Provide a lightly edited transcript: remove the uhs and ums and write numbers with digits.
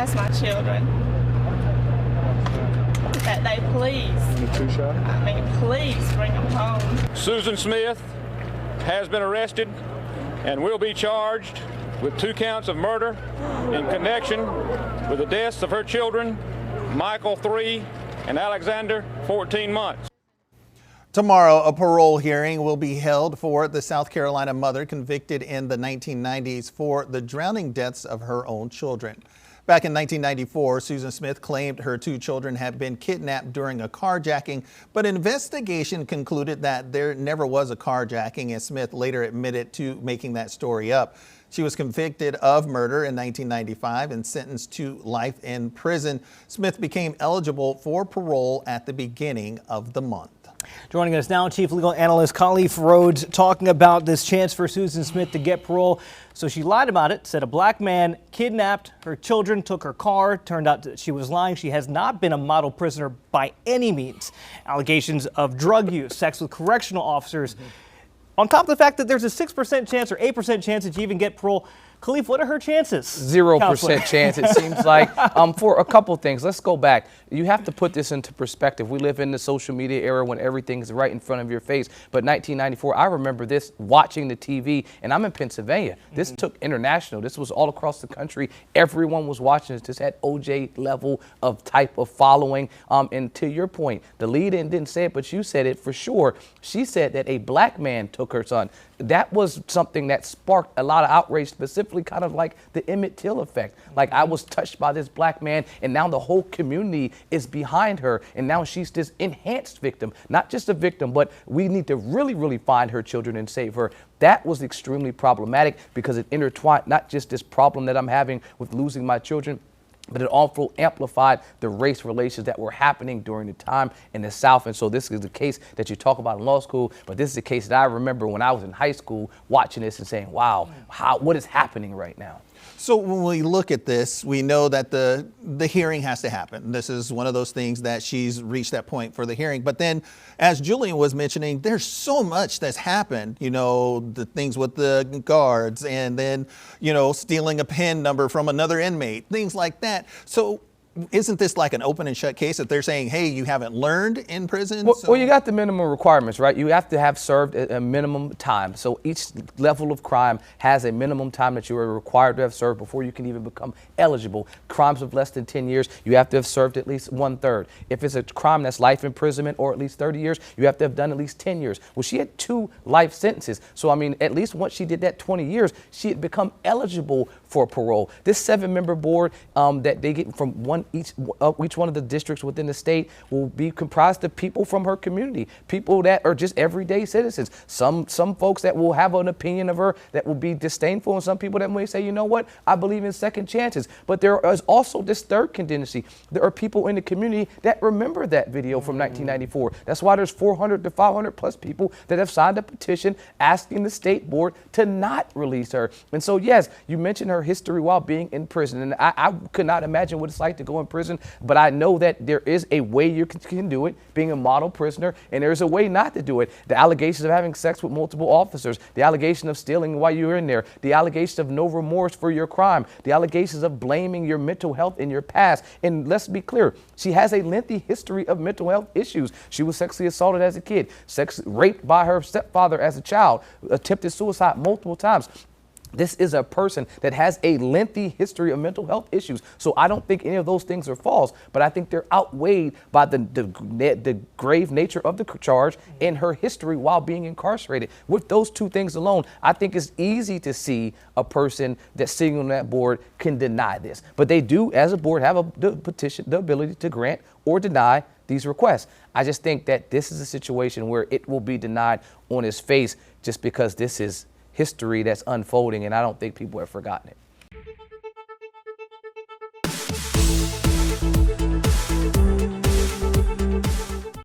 ask my children that they please bring them home. Susan Smith has been arrested and will be charged with 2 counts of murder in connection with the deaths of her children, Michael 3 and Alexander 14 months. Tomorrow, a parole hearing will be held for the South Carolina mother convicted in the 1990s for the drowning deaths of her own children. Back in 1994, Susan Smith claimed her 2 children had been kidnapped during a carjacking, but investigation concluded that there never was a carjacking, and Smith later admitted to making that story up. She was convicted of murder in 1995 and sentenced to life in prison. Smith became eligible for parole at the beginning of the month. Joining us now, Chief Legal Analyst Khalif Rhodes, talking about this chance for Susan Smith to get parole. So she lied about it, said a black man kidnapped her children, took her car. Turned out that she was lying. She has not been a model prisoner by any means. Allegations of drug use, sex with correctional officers. On top of the fact that there's a 6% chance or 8% chance that you even get parole. Khalif, what are her chances? 0% chance, it seems like, for a couple things. Let's go back. You have to put this into perspective. We live in the social media era when everything is right in front of your face. But 1994, I remember this watching the TV, and I'm in Pennsylvania. This took international. This was all across the country. Everyone was watching this. This had OJ level of type of following. And to your point, the lead-in didn't say it, but you said it for sure. She said that a black man took her son. That was something that sparked a lot of outrage, specifically kind of like the Emmett Till effect. Like, I was touched by this black man, and now the whole community is behind her, and now she's this enhanced victim. Not just a victim, but we need to really, really find her children and save her. That was extremely problematic because it intertwined not just this problem that I'm having with losing my children, but it also amplified the race relations that were happening during the time in the South. And so this is the case that you talk about in law school, but this is a case that I remember when I was in high school watching this and saying, wow, what is happening right now? So when we look at this, we know that the hearing has to happen. This is one of those things that she's reached that point for the hearing. But then, as Julian was mentioning, there's so much that's happened, you know, the things with the guards and then, you know, stealing a PIN number from another inmate, things like that. So isn't this like an open and shut case that they're saying, hey, you haven't learned in prison? Well, you got the minimum requirements, right? You have to have served a minimum time. So each level of crime has a minimum time that you are required to have served before you can even become eligible. Crimes of less than 10 years, you have to have served at least 1/3. If it's a crime that's life imprisonment or at least 30 years, you have to have done at least 10 years. Well, she had 2 life sentences. So, I mean, at least once she did that 20 years, she had become eligible for parole. This 7-member board that they get from each one of the districts within the state will be comprised of people from her community, people that are just everyday citizens. Some folks that will have an opinion of her that will be disdainful, and some people that may say, you know what, I believe in second chances. But there is also this third contingency. There are people in the community that remember that video from 1994. That's why there's 400 to 500 plus people that have signed a petition asking the state board to not release her. And so, yes, you mentioned her history while being in prison, and I could not imagine what it's like to go in prison, but I know that there is a way you can do it, being a model prisoner, and there's a way not to do it. The allegations of having sex with multiple officers, the allegation of stealing while you were in there, the allegation of no remorse for your crime, the allegations of blaming your mental health in your past. And let's be clear, she has a lengthy history of mental health issues. She was sexually assaulted as a kid, raped by her stepfather as a child, attempted suicide multiple times. This is a person that has a lengthy history of mental health issues. So I don't think any of those things are false, but I think they're outweighed by the grave nature of the charge and her history while being incarcerated. With those 2 things alone, I think it's easy to see a person that's sitting on that board can deny this. But they do, as a board, have the ability to grant or deny these requests. I just think that this is a situation where it will be denied on its face just because this is history that's unfolding, and I don't think people have forgotten it.